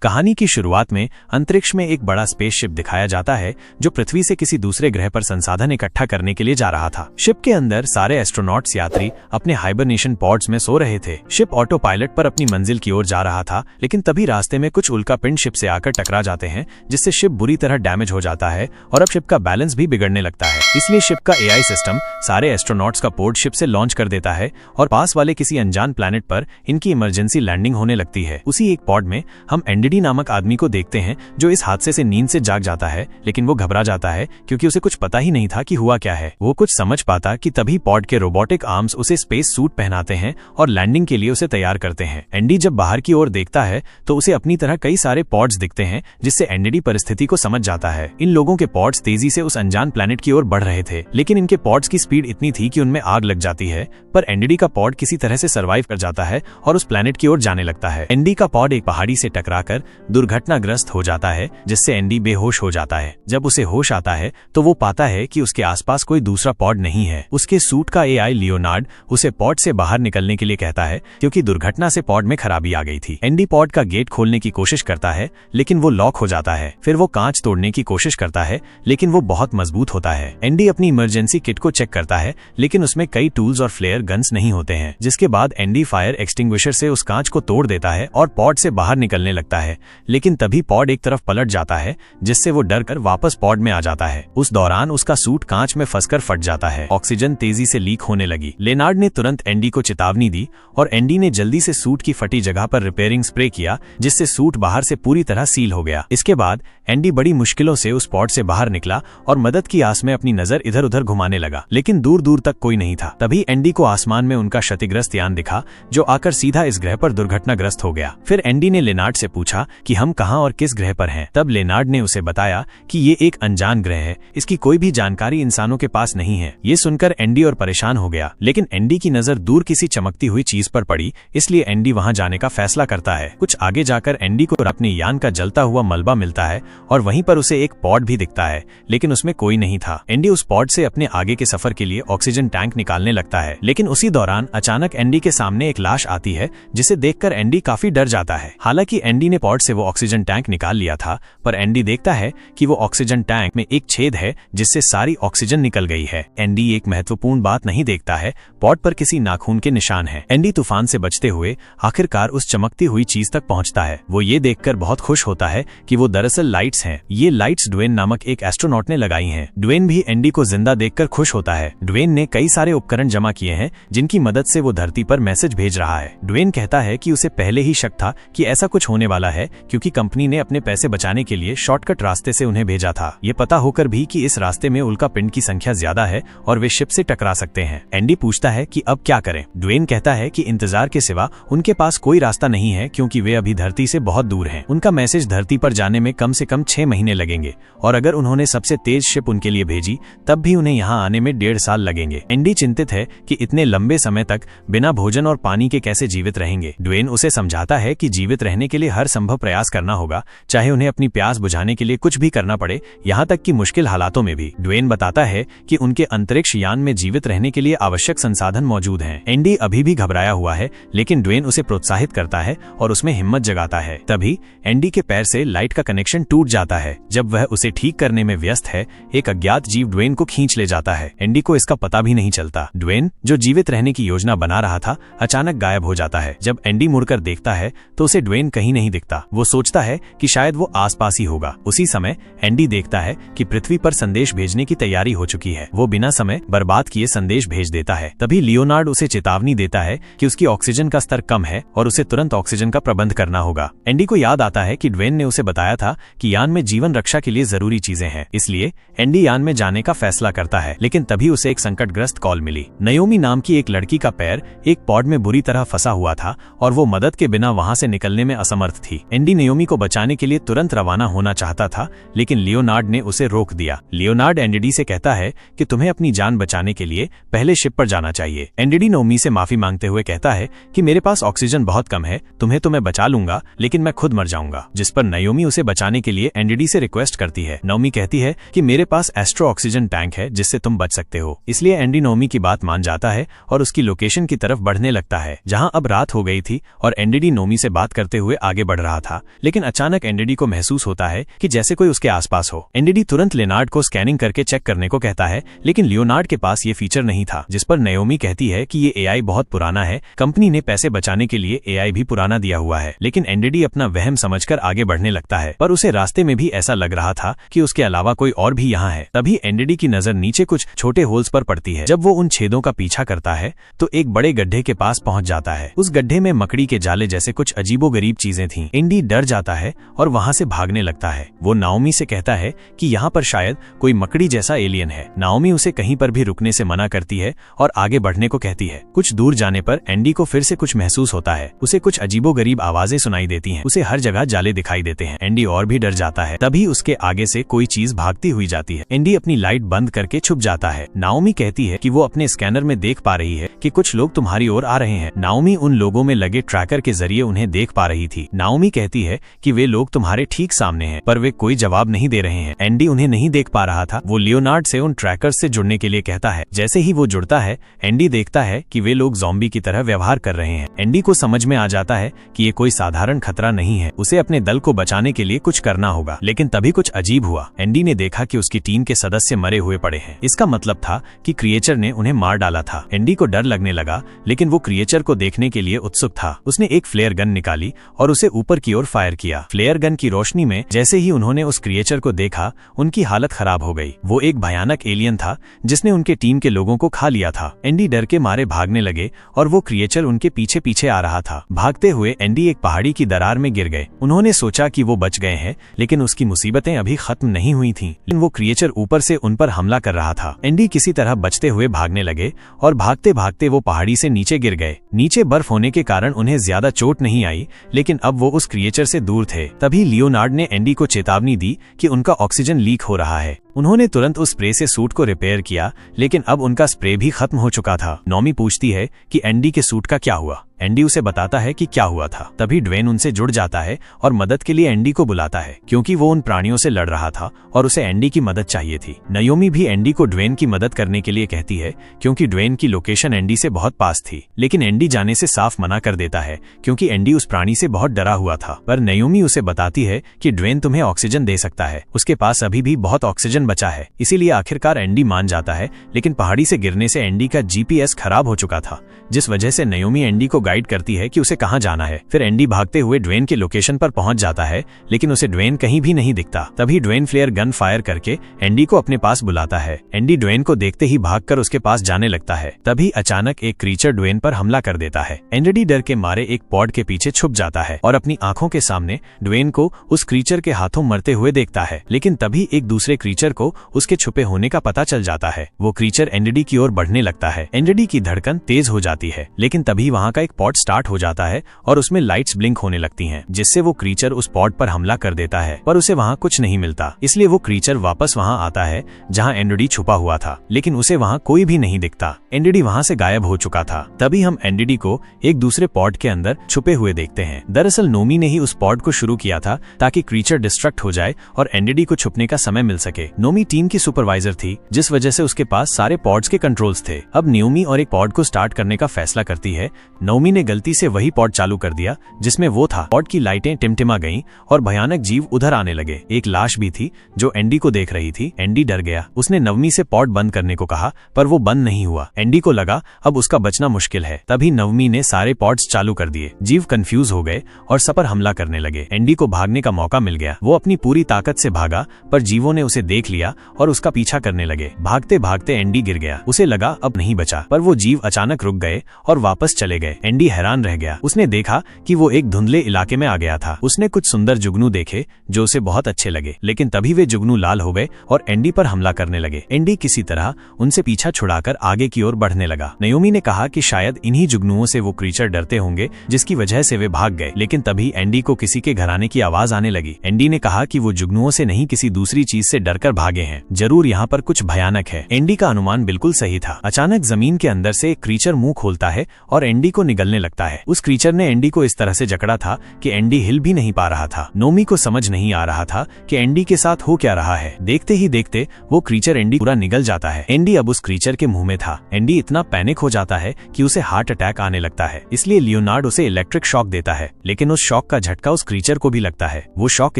कहानी की शुरुआत में अंतरिक्ष में एक बड़ा स्पेसशिप दिखाया जाता है जो पृथ्वी से किसी दूसरे ग्रह पर संसाधन इकट्ठा करने के लिए जा रहा था। शिप के अंदर सारे एस्ट्रोनॉट्स यात्री अपने हाइबरनेशन पॉड्स में सो रहे थे। शिप ऑटो पायलट पर अपनी मंजिल की ओर जा रहा था, लेकिन तभी रास्ते में कुछ उल्कापिंड शिप से आकर टकरा जाते हैं, जिससे शिप बुरी तरह डैमेज हो जाता है और अब शिप का बैलेंस भी बिगड़ने लगता है। इसलिए शिप का एआई सिस्टम सारे एस्ट्रोनॉट्स का पोर्ट शिप से लॉन्च कर देता है और पास वाले किसी अनजान प्लैनेट पर इनकी इमरजेंसी लैंडिंग होने लगती है। उसी एक पॉड में हम एनडीडी नामक आदमी को देखते हैं जो इस हादसे से नींद से जाग जाता है, लेकिन वो घबरा जाता है क्योंकि उसे कुछ पता ही नहीं था कि हुआ क्या है। वो कुछ समझ पाता कि तभी पॉड के रोबोटिक आर्म्स उसे स्पेस सूट पहनाते हैं और लैंडिंग के लिए उसे तैयार करते हैं। एनडी जब बाहर की ओर देखता है तो उसे अपनी तरह कई सारे पॉड्स दिखते हैं, जिससे एनडी परिस्थिति को समझ जाता है। इन लोगों के पॉड्स तेजी से उस अनजान प्लैनेट की ओर बढ़ रहे थे, लेकिन इनके पॉड्स की स्पीड इतनी थी कि उनमें आग लग जाती है, पर एनडी का पॉड किसी तरह से सर्वाइव कर जाता है और उस प्लैनेट की ओर जाने लगता है। एनडी का पॉड एक पहाड़ी से टकराकर दुर्घटनाग्रस्त हो जाता है, जिससे एनडी बेहोश हो जाता है। जब उसे होश आता है तो वो पाता है कि उसके आसपास कोई दूसरा पॉड नहीं है। उसके सूट का एआई लियोनार्ड उसे पॉड से बाहर निकलने के लिए कहता है क्योंकि दुर्घटना से पॉड में खराबी आ गई थी। एनडी पॉड का गेट खोलने की कोशिश करता है, लेकिन वो लॉक हो जाता है। फिर वो कांच तोड़ने की कोशिश करता है, लेकिन वो बहुत मजबूत होता है। एनडी अपनी इमरजेंसी किट को चेक करता है, लेकिन उसमें कई टूल्स और फ्लेयर गन्स नहीं होते हैं। जिसके बाद एनडी फायर एक्सटिंग्विशर से उस कांच को तोड़ देता है और पॉड से बाहर निकलने लगता है, लेकिन तभी पॉड एक तरफ पलट जाता है, जिससे वो डरकर वापस पॉड में आ जाता है। उस दौरान उसका सूट कांच में फंसकर फट जाता है। ऑक्सीजन तेजी से लीक होने लगी। लेनार्ड ने तुरंत एनडी को चेतावनी दी और एनडी ने जल्दी से सूट की फटी जगह पर रिपेयरिंग स्प्रे किया, जिससे सूट बाहर से पूरी तरह सील हो गया। इसके बाद एनडी बड़ी मुश्किलों से उस पॉड से बाहर निकला और मदद की आस में अपनी नजर इधर उधर घुमाने लगा, लेकिन दूर दूर तक कोई नहीं था। तभी एनडी को आसमान में उनका क्षतिग्रस्त यान दिखा, जो आकर सीधा इस ग्रह पर दुर्घटनाग्रस्त हो गया। फिर एनडी ने लेनार्ड से पूछा कि हम कहां और किस ग्रह पर हैं। तब लेनार्ड ने उसे बताया कि ये एक अनजान ग्रह है, इसकी कोई भी जानकारी इंसानों के पास नहीं है। ये सुनकर एनडी और परेशान हो गया, लेकिन एनडी की नजर दूर किसी चमकती हुई चीज पर पड़ी, इसलिए एनडी वहां जाने का फैसला करता है। कुछ आगे जाकर एनडी को अपने यान का जलता हुआ मलबा मिलता है और वहीं पर उसे एक पॉड भी दिखता है, लेकिन उसमें कोई नहीं था। एनडी उस पॉड से अपने आगे के सफर के लिए ऑक्सीजन टैंक निकालने लगता है, लेकिन उसी दौरान अचानक एनडी के सामने एक लाश आती है, जिसे देखकर एनडी काफी डर जाता है। हालांकि एनडी ने पॉड से वो ऑक्सीजन टैंक निकाल लिया था, पर एनडी देखता है कि वो ऑक्सीजन टैंक में एक छेद है, जिससे सारी ऑक्सीजन निकल गई है। एनडी एक महत्वपूर्ण बात नहीं देखता है, पॉड पर किसी नाखून के निशान हैं। एनडी तूफान से बचते हुए आखिरकार उस चमकती हुई चीज तक पहुंचता है। वो ये देखकर बहुत खुश होता है कि वो दरअसल लाइट्स हैं। ये लाइट्स ड्वेन नामक एक एस्ट्रोनॉट ने लगाई हैं। ड्वेन भी एनडी को जिंदा देखकर खुश होता है। ड्वेन ने कई सारे उपकरण जमा किए हैं, जिनकी मदद से वो धरती पर मैसेज भेज रहा है। ड्वेन कहता है कि उसे पहले ही शक था कि ऐसा कुछ होने वाला है, क्योंकि कंपनी ने अपने पैसे बचाने के लिए शॉर्टकट रास्ते से उन्हें भेजा था। ये पता होकर भी कि इस रास्ते में उल्कापिंड की संख्या ज्यादा है और वे शिप से टकरा सकते हैं। एनडी पूछता है कि अब क्या करें। ड्वेन कहता है कि इंतजार के सिवा उनके पास कोई रास्ता नहीं है, क्योंकि वे अभी धरती से बहुत दूर हैं। उनका मैसेज धरती पर जाने में कम से कम 6 महीने लगेंगे, और अगर उन्होंने सबसे तेज शिप उनके लिए भेजी तब भी उन्हें यहाँ आने में 1.5 साल लगेंगे। एनडी चिंतित है कि इतने लंबे समय तक बिना भोजन और पानी के कैसे जीवित रहेंगे। ड्वेन उसे समझाता है कि जीवित रहने के लिए हर संभव प्रयास करना होगा, चाहे उन्हें अपनी प्यास बुझाने के लिए कुछ भी करना पड़े, यहाँ तक कि मुश्किल हालातों में भी। ड्वेन बताता है कि उनके अंतरिक्ष यान में जीवित रहने के लिए आवश्यक संसाधन मौजूद हैं। एनडी अभी भी घबराया हुआ है, लेकिन ड्वेन उसे प्रोत्साहित करता है और उसमें हिम्मत जगाता है। तभी एनडी के पैर से लाइट का कनेक्शन टूट जाता है। जब वह उसे ठीक करने में व्यस्त है, एक अज्ञात जीव ड्वेन को खींच ले जाता है। एनडी को इसका पता भी नहीं चलता। ड्वेन, जो जीवित रहने की योजना बना रहा था, अचानक गायब हो जाता है। जब एनडी मुड़कर देखता है तो उसे ड्वेन कहीं नहीं दिखता। वो सोचता है कि शायद वो आसपास ही होगा। उसी समय एनडी देखता है कि पृथ्वी पर संदेश भेजने की तैयारी हो चुकी है। वो बिना समय बर्बाद किए संदेश भेज देता है। तभी लियोनार्ड उसे चेतावनी देता है कि उसकी ऑक्सीजन का स्तर कम है और उसे तुरंत ऑक्सीजन का प्रबंध करना होगा। एनडी को याद आता है कि ड्वेन ने उसे बताया था कि यान में जीवन रक्षा के लिए जरूरी चीजें हैं, इसलिए एनडी यान में जाने का फैसला करता है। लेकिन तभी उसे एक संकटग्रस्त कॉल मिली। नयोमी नाम की एक लड़की का पैर एक पॉड में बुरी तरह फंसा हुआ था और वो मदद के बिना वहां से निकलने में असमर्थ थी। एनडी नयोमी को बचाने के लिए तुरंत रवाना होना चाहता था, लेकिन लियोनार्ड ने उसे रोक दिया। लियोनार्ड एनडी से कहता है कि तुम्हें अपनी जान बचाने के लिए पहले शिप पर जाना चाहिए। एनडी नयोमी से माफी मांगते हुए कहता है कि मेरे पास ऑक्सीजन बहुत कम है, तुम्हें तो मैं बचा लूंगा, लेकिन मैं खुद मर जाऊंगा। जिस पर नयोमी उसे बचाने के लिए एनडी से रिक्वेस्ट करती है। नयोमी कहती है कि मेरे पास एस्ट्रो ऑक्सीजन टैंक है, जिससे तुम बच सकते हो। इसलिए एनडी नयोमी की बात मान जाता है और उसकी लोकेशन की तरफ बढ़ने लगता है, जहां अब रात हो गई थी और एनडी नयोमी से बात करते हुए आगे बढ़ रहा रहा था, लेकिन अचानक एनडी को महसूस होता है कि जैसे कोई उसके आसपास हो। एनडी तुरंत लियोनार्ड को स्कैनिंग करके चेक करने को कहता है, लेकिन लियोनार्ड के पास ये फीचर नहीं था, जिस पर नाओमी कहती है कि ये एआई बहुत पुराना है, कंपनी ने पैसे बचाने के लिए एआई भी पुराना दिया हुआ है। लेकिन एनडी अपना वहम समझकर आगे बढ़ने लगता है, पर उसे रास्ते में भी ऐसा लग रहा था कि उसके अलावा कोई और भी यहाँ है। तभी एनडी की नजर नीचे कुछ छोटे होल्स पर पड़ती है। जब वो उन छेदों का पीछा करता है तो एक बड़े गड्ढे के पास पहुंच जाता है। उस गड्ढे में मकड़ी के जाले जैसे कुछ अजीबोगरीब चीजें थीं। एनडी डर जाता है और वहां से भागने लगता है। वो नाओमी से कहता है कि यहाँ पर शायद कोई मकड़ी जैसा एलियन है। नाओमी उसे कहीं पर भी रुकने से मना करती है और आगे बढ़ने को कहती है। कुछ दूर जाने पर एनडी को फिर से कुछ महसूस होता है। उसे कुछ अजीबोगरीब आवाजें सुनाई देती हैं। उसे हर जगह जाले दिखाई देते हैं। एनडी और भी डर जाता है। तभी उसके आगे से कोई चीज भागती हुई जाती है। एनडी अपनी लाइट बंद करके छुप जाता है। नाओमी कहती है कि वो अपने स्कैनर में देख पा रही है कि कुछ लोग तुम्हारी ओर आ रहे हैं। नाओमी उन लोगों में लगे ट्रैकर के जरिए उन्हें देख पा रही थी। नाओमी कहती है कि वे लोग तुम्हारे ठीक सामने हैं, पर वे कोई जवाब नहीं दे रहे हैं। एनडी उन्हें नहीं देख पा रहा था। वो लियोनार्ड से उन ट्रैकर्स से जुड़ने के लिए कहता है। जैसे ही वो जुड़ता है, एनडी देखता है कि वे लोग ज़ॉम्बी की तरह व्यवहार कर रहे हैं। एनडी को समझ में आ जाता है कि ये कोई साधारण खतरा नहीं है। उसे अपने दल को बचाने के लिए कुछ करना होगा। लेकिन तभी कुछ अजीब हुआ। एनडी ने देखा कि उसकी टीम के सदस्य मरे हुए पड़े हैं। इसका मतलब था कि क्रिएचर ने उन्हें मार डाला था। एनडी को डर लगने लगा, लेकिन वो क्रिएचर को देखने के लिए उत्सुक था। उसने एक फ्लेयर गन निकाली और उसे ऊपर की ओर फायर किया। फ्लेयर गन की रोशनी में जैसे ही उन्होंने उस क्रिएचर को देखा, उनकी हालत खराब हो गई। वो एक भयानक एलियन था जिसने उनके टीम के लोगों को खा लिया था। एनडी डर के मारे भागने लगे और वो क्रिएचर उनके पीछे पीछे आ रहा था। भागते हुए एनडी एक पहाड़ी की दरार में गिर गए। उन्होंने सोचा कि वो बच गए हैं, लेकिन उसकी मुसीबतें अभी खत्म नहीं हुई थीं। लेकिन वो क्रिएचर ऊपर से उन पर हमला कर रहा था। एनडी किसी तरह बचते हुए भागने लगे और भागते भागते वो पहाड़ी से नीचे गिर गए। नीचे बर्फ होने के कारण उन्हें ज्यादा चोट नहीं आई, लेकिन अब वो उस क्रिएचर से दूर थे। तभी लियोनार्ड ने एनडी को चेतावनी दी कि उनका ऑक्सीजन लीक हो रहा है। उन्होंने तुरंत उस स्प्रे से सूट को रिपेयर किया, लेकिन अब उनका स्प्रे भी खत्म हो चुका था। नाओमी पूछती है कि एनडी के सूट का क्या हुआ। एनडी उसे बताता है कि क्या हुआ था। तभी ड्वेन उनसे जुड़ जाता है और मदद के लिए एनडी को बुलाता है, क्योंकि वो उन प्राणियों से लड़ रहा था और उसे एनडी की मदद चाहिए थी। नाओमी भी एनडी को ड्वेन की मदद करने के लिए कहती है, क्योंकि ड्वेन की लोकेशन एनडी से बहुत पास थी। लेकिन एनडी जाने से साफ मना कर देता है, क्योंकि एनडी उस प्राणी से बहुत डरा हुआ था। पर नाओमी उसे बताती है कि ड्वेन तुम्हें ऑक्सीजन दे सकता है, उसके पास अभी भी बहुत ऑक्सीजन बचा है। इसीलिए आखिरकार एनडी मान जाता है, लेकिन पहाड़ी से गिरने से एनडी का जीपीएस खराब हो चुका था, जिस वजह से नाओमी एनडी को गाइड करती है कि उसे कहां जाना है। फिर एनडी भागते हुए ड्वेन के लोकेशन पर पहुंच जाता है, लेकिन उसे ड्वेन कहीं भी नहीं दिखता। तभी ड्वेन फ्लेयर गन फायर करके एनडी को अपने पास बुलाता है। एनडी ड्वेन को देखते ही भागकर उसके पास जाने लगता है। तभी अचानक एक क्रीचर ड्वेन पर हमला कर देता है। एनडी डर के मारे एक पॉड के पीछे छुप जाता है और अपनी आंखों के सामने ड्वेन को उस क्रीचर के हाथों मरते हुए देखता है। लेकिन तभी एक दूसरे क्रीचर को उसके छुपे होने का पता चल जाता है। वो क्रीचर एनडी की ओर बढ़ने लगता है। एनडी की धड़कन तेज हो जाती है, लेकिन तभी वहां का एक पॉड स्टार्ट हो जाता है और उसमें लाइट्स ब्लिंक होने लगती हैं, जिससे वो क्रीचर उस पॉड पर हमला कर देता है। पर उसे वहां कुछ नहीं मिलता, इसलिए वो क्रीचर वापस वहां आता है जहां एनडी छुपा हुआ था, लेकिन उसे वहां कोई भी नहीं दिखता। एनडी वहां से गायब हो चुका था। तभी हम एनडी को एक दूसरे पॉड के अंदर छुपे हुए देखते हैं। दरअसल नाओमी ने ही उस पॉड को शुरू किया था ताकि क्रीचर डिस्ट्रक्ट हो जाए और एनडी को छुपने का समय मिल सके। नाओमी टीम की सुपरवाइजर थी, जिस वजह से उसके पास सारे पॉड्स के कंट्रोल्स थे। अब नाओमी और एक पॉड को स्टार्ट करने का फैसला करती है। नाओमी ने गलती से वही पॉड चालू कर दिया जिसमें वो था। पॉड की लाइटें टिमटिमा गईं और भयानक जीव उधर आने लगे। एक लाश भी थी जो एनडी को देख रही थी। एनडी डर गया। उसने नाओमी से पॉड बंद करने को कहा, पर वो बंद नहीं हुआ। एनडी को लगा अब उसका बचना मुश्किल है। तभी नाओमी ने सारे पॉड्स चालू कर दिए। जीव कंफ्यूज हो गए और सब पर हमला करने लगे। एनडी को भागने का मौका मिल गया। वो अपनी पूरी ताकत से भागा, पर जीवों ने उसे देख लिया और उसका पीछा करने लगे। भागते भागते एनडी गिर गया। उसे लगा अब नहीं बचा, पर वो जीव अचानक रुक गए और वापस चले गए। एनडी हैरान रह गया। उसने देखा कि वो एक धुंधले इलाके में आ गया था। उसने कुछ सुंदर जुगनू देखे जो उसे बहुत अच्छे लगे, लेकिन तभी वे जुगनू लाल हो गए और एनडी पर हमला करने लगे। एनडी किसी तरह उनसे पीछा छुड़ाकर आगे की ओर बढ़ने लगा। नाओमी ने कहा कि शायद इन्हीं जुगनुओं से वो क्रीचर डरते होंगे, जिसकी वजह से वे भाग गए। लेकिन तभी एनडी को किसी के घर आने की आवाज आने लगी। एनडी ने कहा कि वो जुगनुओं से नहीं, किसी दूसरी चीज से डरकर भागे हैं। जरूर यहाँ पर कुछ भयानक है। एंडी का अनुमान बिल्कुल सही था। अचानक जमीन के अंदर से एक क्रीचर मुंह खोलता है और एंडी को निगलने लगता है। उस क्रीचर ने एंडी को इस तरह से जकड़ा था कि एंडी हिल भी नहीं पा रहा था। नोमी को समझ नहीं आ रहा था कि एंडी के साथ हो क्या रहा है। देखते ही देखते वो क्रीचर एंडी पूरा निगल जाता है। एंडी अब उस क्रीचर के मुंह में था। एंडी इतना पैनिक हो जाता है कि उसे हार्ट अटैक आने लगता है। इसलिए लियोनार्ड उसे इलेक्ट्रिक शॉक देता है, लेकिन उस शॉक का झटका उस क्रीचर को भी लगता है। वो शॉक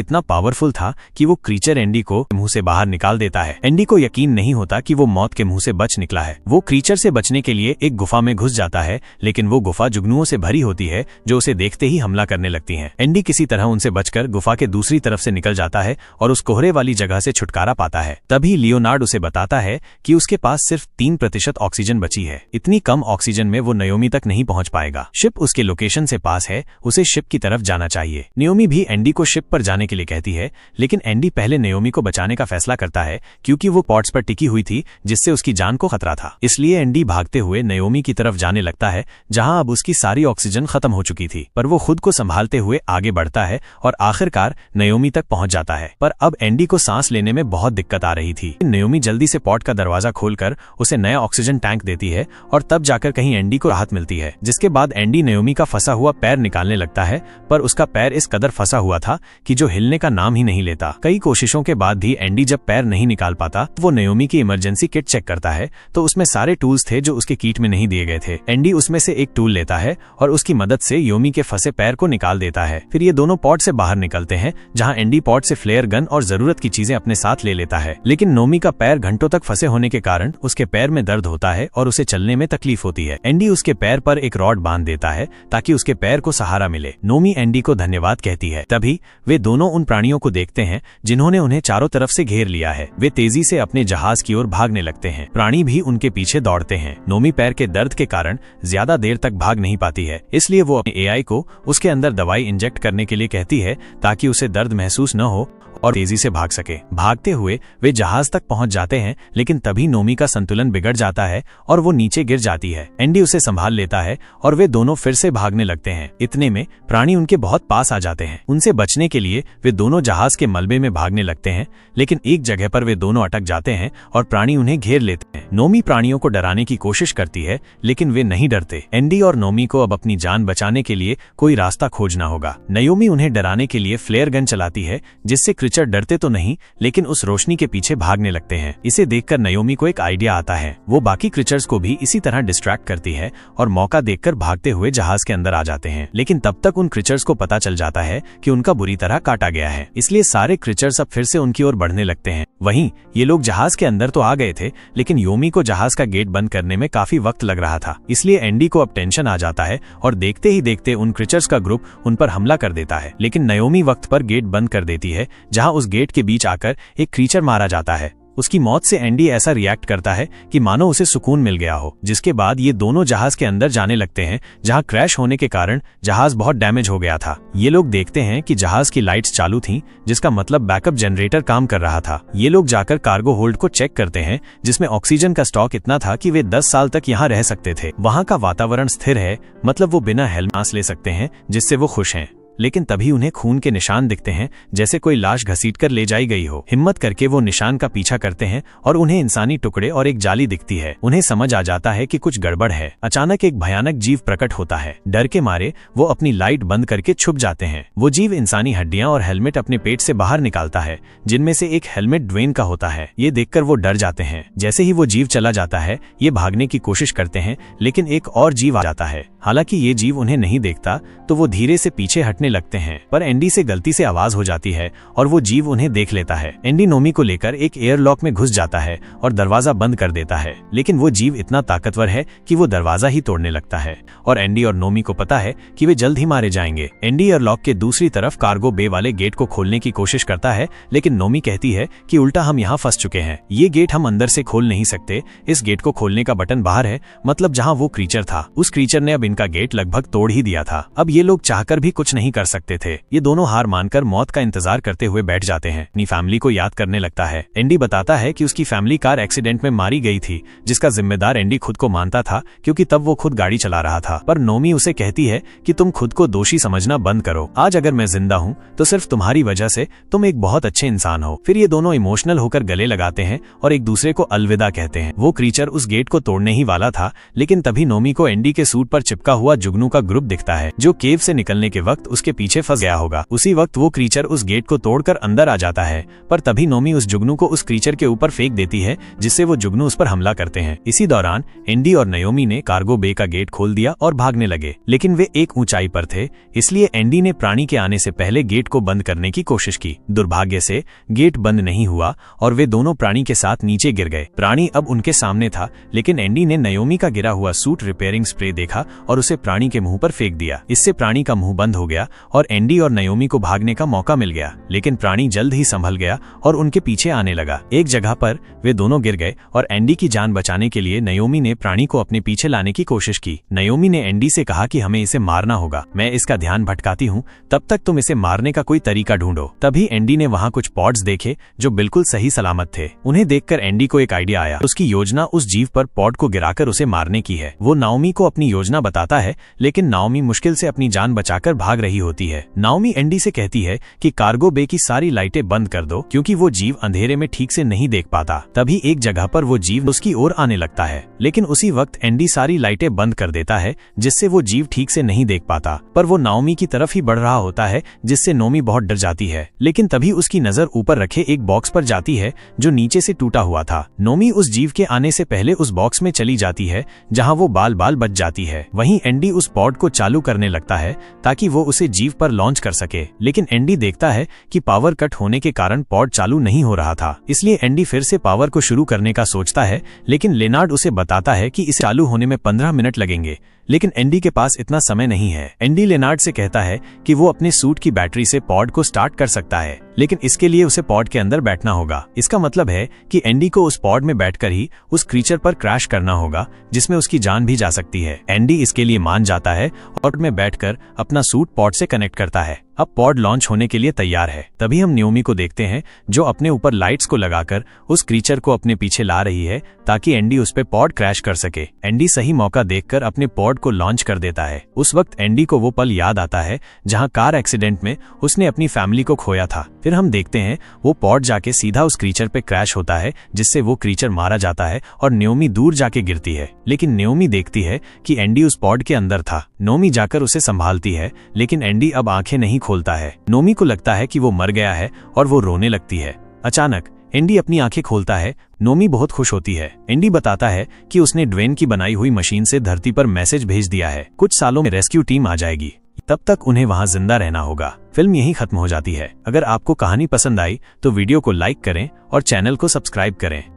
इतना पावरफुल था कि वो क्रीचर एंडी को मुंह से बाहर निकाल देता है। एंडी को यकीन नहीं होता कि वो मौत के मुंह से बच निकला है। वो क्रीचर से बचने के लिए एक गुफा में घुस जाता है, लेकिन वो गुफा जुगनुओं से भरी होती है जो उसे देखते ही हमला करने लगती हैं। एंडी किसी तरह उनसे बचकर गुफा के दूसरी तरफ से निकल जाता है और उस कोहरे वाली जगह से छुटकारा पाता है। तभी लियोनार्ड उसे बताता है कि उसके पास सिर्फ 3% ऑक्सीजन बची है। इतनी कम ऑक्सीजन में वो नयोमी तक नहीं पहुंच पाएगा। शिप उसके लोकेशन से पास है, उसे शिप की तरफ जाना चाहिए। नयोमी भी एंडी को शिप पर जाने के लिए कहती है, लेकिन एंडी पहले नयोमी को बचाने का फैसला करता है क्योंकि वो पॉट्स पर टिकी हुई थी जिससे उसकी जान को खतरा था। इसलिए एंडी भागते हुए नयोमी की तरफ जाने लगता है जहां अब उसकी सारी ऑक्सीजन खत्म हो चुकी थी, पर वो खुद को संभालते हुए आगे बढ़ता है और आखिरकार नयोमी तक पहुंच जाता है। पर अब एंडी को सांस लेने में बहुत दिक्कत आ रही थी। नयोमी जल्दी से पॉट का दरवाजा खोलकर उसे नया ऑक्सीजन टैंक देती है और तब जाकर कहीं एंडी को राहत मिलती है। जिसके बाद एंडी नयोमी का फंसा हुआ पैर निकालने लगता है, पर उसका पैर इस कदर फंसा हुआ था कि जो हिलने का नाम ही नहीं लेता। कई कोशिशों के बाद भी एंडी जब पैर नहीं निकाल पाता, वो नयोमी की इमरजेंसी किट चेक करता है तो उसमें सारे टूल्स थे जो उसके किट में नहीं दिए गए थे। एंडी उसमें से एक टूल लेता है और उसकी मदद से योमी के फंसे पैर को निकाल देता है। फिर ये दोनों पॉट से बाहर निकलते हैं, जहां एंडी पॉट से फ्लेयर गन और जरूरत की चीजें अपने साथ ले लेता है। लेकिन नोमी का पैर घंटों तक फंसे होने के कारण उसके पैर में दर्द होता है और उसे चलने में तकलीफ होती है। एंडी उसके पैर पर एक रॉड बांध देता है ताकि उसके पैर को सहारा मिले। नोमी एंडी को धन्यवाद कहती है। तभी वे दोनों उन प्राणियों को देखते हैं जिन्होंने उन्हें चारों तरफ से घेर लिया है। वे तेजी से अपने जहाज की ओर भागने लगते हैं। प्राणी भी उनके पीछे दौड़ते हैं। नोमी पैर के दर्द के कारण ज्यादा देर तक भाग नहीं पाती है, इसलिए वो अपने एआई को उसके अंदर दवाई इंजेक्ट करने के लिए कहती है ताकि उसे दर्द महसूस न हो और तेजी से भाग सके। भागते हुए वे जहाज तक पहुंच जाते हैं, लेकिन तभी नोमी का संतुलन बिगड़ जाता है और वो नीचे गिर जाती है। एंडी उसे संभाल लेता है और वे दोनों फिर से भागने लगते हैं। इतने में प्राणी उनके बहुत पास आ जाते हैं। उनसे बचने के लिए वे दोनों जहाज के मलबे में भागने लगते हैं, लेकिन एक जगह पर वे दोनों अटक जाते हैं और प्राणी उन्हें घेर लेते हैं। नोमी प्राणियों को डराने की कोशिश करती है, लेकिन वे नहीं डरते। एंडी और नोमी को अब अपनी जान बचाने के लिए कोई रास्ता खोजना होगा। नयोमी उन्हें डराने के लिए फ्लेयर गन चलाती है, जिससे क्रीचर डरते तो नहीं, लेकिन उस रोशनी के पीछे भागने लगते हैं। इसे देखकर नयोमी को एक आइडिया आता है। वो बाकी क्रीचर्स को भी इसी तरह डिस्ट्रैक्ट करती है और मौका देखकर भागते हुए जहाज के अंदर आ जाते हैं। लेकिन तब तक उन क्रीचर्स को पता चल जाता है कि उनका बुरी तरह काटा गया है, इसलिए सारे क्रीचर्स अब फिर से उनकी ओर बढ़ने लगते हैं। वहीं ये लोग जहाज के अंदर तो आ गए थे, लेकिन योमी को जहाज का गेट बंद करने में काफी वक्त लग रहा था। इसलिए एंडी को अब टेंशन आ जाता है और देखते ही देखते उन क्रीचर्स का ग्रुप उन पर हमला कर देता है। लेकिन नयोमी वक्त पर गेट बंद कर देती है, जहां उस गेट के बीच आकर एक क्रीचर मारा जाता है। उसकी मौत से एंडी ऐसा रिएक्ट करता है कि मानो उसे सुकून मिल गया हो। जिसके बाद ये दोनों जहाज के अंदर जाने लगते हैं, जहां क्रैश होने के कारण जहाज बहुत डैमेज हो गया था। ये लोग देखते हैं कि जहाज की लाइट्स चालू थीं, जिसका मतलब बैकअप जनरेटर काम कर रहा था। ये लोग जाकर कार्गो होल्ड को चेक करते हैं, जिसमें ऑक्सीजन का स्टॉक इतना था कि वे 10 साल तक यहाँ रह सकते थे। वहाँ का वातावरण स्थिर है, मतलब वो बिना हेलमेट सांस ले सकते हैं, जिससे वो खुश हैं। लेकिन तभी उन्हें खून के निशान दिखते हैं, जैसे कोई लाश घसीटकर ले जाई गई हो। हिम्मत करके वो निशान का पीछा करते हैं और उन्हें इंसानी टुकड़े और एक जाली दिखती है। उन्हें समझ आ जाता है कि कुछ गड़बड़ है। अचानक एक भयानक जीव प्रकट होता है। डर के मारे वो अपनी लाइट बंद करके छुप जाते हैं। वो जीव इंसानी हड्डियां और हेलमेट अपने पेट से बाहर निकालता है, जिनमें से एक हेलमेट ड्वेन का होता है। ये देखकर वो डर जाते हैं। जैसे ही वो जीव चला जाता है, ये भागने की कोशिश करते हैं, लेकिन एक और जीव आ जाता है। हालांकि ये जीव उन्हें नहीं देखता, तो वो धीरे से पीछे हटने लगते हैं, पर एंडी से गलती से आवाज हो जाती है और वो जीव उन्हें देख लेता है। एंडी नोमी को लेकर एक एयरलॉक में घुस जाता है और दरवाजा बंद कर देता है, लेकिन वो जीव इतना ताकतवर है कि वो दरवाजा ही तोड़ने लगता है और एंडी और नोमी को पता है कि वे जल्द ही मारे जाएंगे। एंडी एयरलॉक के दूसरी तरफ कार्गो बे वाले गेट को खोलने की कोशिश करता है, लेकिन नोमी कहती है कि उल्टा हम यहाँ फंस चुके हैं। ये गेट हम अंदर से खोल नहीं सकते। इस गेट को खोलने का बटन बाहर है, मतलब जहाँ वो क्रीचर था, उस क्रीचर ने अब इनका गेट लगभग तोड़ ही दिया था। अब ये लोग चाहकर भी कुछ नहीं कर सकते थे। ये दोनों हार मानकर मौत का इंतजार करते हुए बैठ जाते हैं। अपनी फैमिली को याद करने लगता है। एंडी बताता है कि उसकी फैमिली कार एक्सीडेंट में मारी गई थी, जिसका जिम्मेदार एंडी खुद को मानता था क्योंकि तब वो खुद गाड़ी चला रहा था। पर नोमी उसे कहती है कि तुम खुद को दोषी समझना बंद करो। आज अगर मैं जिंदा हूँ तो सिर्फ तुम्हारी वजह से। तुम एक बहुत अच्छे इंसान हो। फिर ये दोनों इमोशनल होकर गले लगाते हैं और एक दूसरे को अलविदा कहते हैं। वो क्रीचर उस गेट को तोड़ने ही वाला था, लेकिन तभी नोमी को एंडी के सूट पर चिपका हुआ जुगनू का ग्रुप दिखता है, जो केव से निकलने के वक्त उसके पीछे फंस गया होगा। उसी वक्त वो क्रीचर उस गेट को तोड़कर अंदर आ जाता है, पर तभी नोमी उस जुगनू को उस क्रीचर के ऊपर फेंक देती है, जिससे वो जुगनू उस पर हमला करते हैं। इसी दौरान एंडी और नयोमी ने कार्गो बे का गेट खोल दिया और भागने लगे, लेकिन वे एक ऊंचाई पर थे, इसलिए एंडी ने प्राणी के आने से पहले गेट को बंद करने की कोशिश की। दुर्भाग्य से गेट बंद नहीं हुआ और वे दोनों प्राणी के साथ नीचे गिर गए। प्राणी अब उनके सामने था, लेकिन एंडी ने नयोमी का गिरा हुआ सूट रिपेयरिंग स्प्रे देखा और उसे प्राणी के मुंह पर फेंक दिया। इससे प्राणी का मुंह बंद हो गया और एंडी और नयोमी को भागने का मौका मिल गया, लेकिन प्राणी जल्द ही संभल गया और उनके पीछे आने लगा। एक जगह पर वे दोनों गिर गए और एंडी की जान बचाने के लिए नयोमी ने प्राणी को अपने पीछे लाने की कोशिश की। नयोमी ने एंडी से कहा कि हमें इसे मारना होगा, मैं इसका ध्यान भटकाती हूँ, तब तक तुम इसे मारने का कोई तरीका ढूंढो। तभी एंडी ने वहाँ कुछ पॉड्स देखे जो बिल्कुल सही सलामत थे। उन्हें देखकर एंडी को एक आइडिया आया। उसकी योजना उस जीव पर पॉड को गिराकर उसे मारने की है। वो नाओमी को अपनी योजना बताता है, लेकिन नाओमी मुश्किल से अपनी जान बचाकर भाग रही होती है। नाओमी एंडी से कहती है कि कार्गो बे की सारी लाइटें बंद कर दो, क्योंकि वो जीव अंधेरे में ठीक से नहीं देख पाता। तभी एक जगह पर वो जीव उसकी ओर आने लगता है, लेकिन उसी वक्त एंडी सारी लाइटें बंद कर देता है, जिससे वो जीव ठीक से नहीं देख पाता। पर वो नाओमी की तरफ ही बढ़ रहा होता है, जिससे नोमी बहुत डर जाती है। लेकिन तभी उसकी नजर ऊपर रखे एक बॉक्स पर जाती है जो नीचे से टूटा हुआ था। नोमी उस जीव के आने से पहले उस बॉक्स में चली जाती है, जहां वो बाल बाल बच जाती है। वहीं एंडी उस पॉड को चालू करने लगता है ताकि वो उसे जीव पर लॉन्च कर सके, लेकिन एंडी देखता है कि पावर कट होने के कारण पॉड चालू नहीं हो रहा था। इसलिए एंडी फिर से पावर को शुरू करने का सोचता है, लेकिन लेनार्ड उसे बताता है कि इसे चालू होने में 15 मिनट लगेंगे, लेकिन एंडी के पास इतना समय नहीं है। एंडी लेनार्ड से कहता है कि वो अपने सूट की बैटरी से पॉड को स्टार्ट कर सकता है, लेकिन इसके लिए उसे पॉड के अंदर बैठना होगा। इसका मतलब है कि एंडी को उस पॉड में बैठकर ही उस क्रीचर पर क्रैश करना होगा, जिसमें उसकी जान भी जा सकती है। एंडी इसके लिए मान जाता है और में बैठकर अपना सूट पॉड से कनेक्ट करता है। अब पॉड लॉन्च होने के लिए तैयार है। तभी हम नयोमी को देखते हैं, जो अपने ऊपर लाइट्स को लगाकर उस क्रीचर को अपने पीछे ला रही है ताकि एंडी उस पे पॉड क्रैश कर सके। एंडी सही मौका देखकर अपने पॉड को लॉन्च कर देता है। उस वक्त एंडी को वो पल याद आता है जहां कार एक्सीडेंट में उसने अपनी फैमिली को खोया था। फिर हम देखते हैं वो पॉड जाके सीधा उस क्रीचर पे क्रैश होता है, जिससे वो क्रीचर मारा जाता है और नयोमी दूर जाके गिरती है। लेकिन नयोमी देखती है कि एंडी उस पॉड के अंदर था। नयोमी जाकर उसे संभालती है, लेकिन एंडी अब आंखें नहीं खोलता है। नयोमी को लगता है कि वो मर गया है और वो रोने लगती है। अचानक एंडी अपनी आंखें खोलता है। नयोमी बहुत खुश होती है। एंडी बताता है कि उसने ड्वेन की बनाई हुई मशीन से धरती पर मैसेज भेज दिया है, कुछ सालों में रेस्क्यू टीम आ जाएगी, तब तक उन्हें वहां जिंदा रहना होगा। फिल्म यहीं खत्म हो जाती है। अगर आपको कहानी पसंद आई तो वीडियो को लाइक करें और चैनल को सब्सक्राइब करें।